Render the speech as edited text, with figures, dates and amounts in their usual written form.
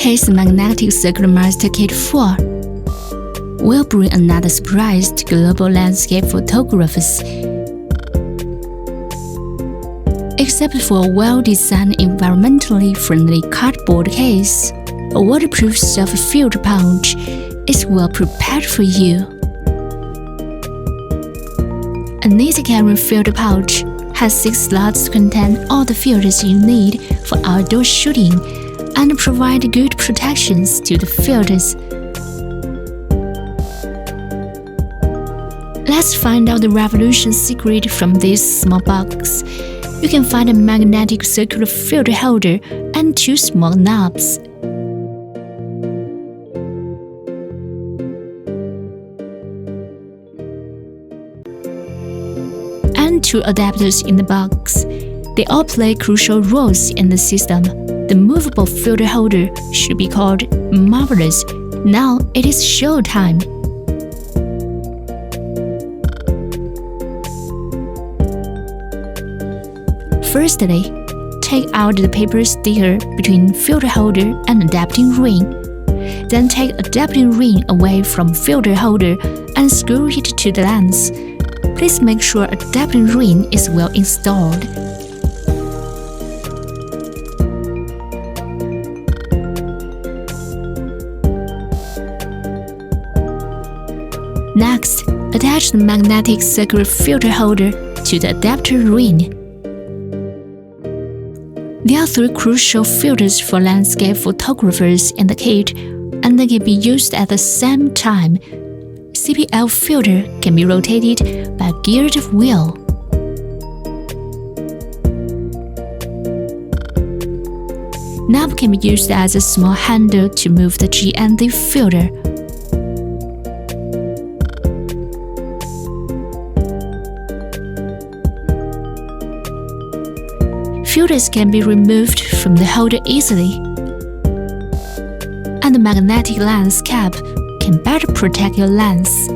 Kase Magnetic Circular Master Kit 4 will bring another surprise to global landscape photographers. Except for a well-designed, environmentally friendly cardboard case, a waterproof self-filled pouch is well prepared for you. An easy-carrying filter pouch has 6 slots to contain all the filters you need for outdoor shooting and provide good protections to the filters. Let's find out the revolution secret from this small box. You can find a magnetic circular filter holder and 2 small knobs. And 2 adapters in the box. They all play crucial roles in the system. The movable filter holder should be called Marvelous. Now it is show time. Firstly, take out the paper sticker between filter holder and adapting ring. Then take adapting ring away from filter holder and screw it to the lens. Please make sure adapting ring is well installed. Next, attach the magnetic circular filter holder to the adapter ring. There are 3 crucial filters for landscape photographers in the kit, and they can be used at the same time. CPL filter can be rotated by a geared wheel. Knob can be used as a small handle to move the GND filter. Filters can be removed from the holder easily, and the magnetic lens cap can better protect your lens.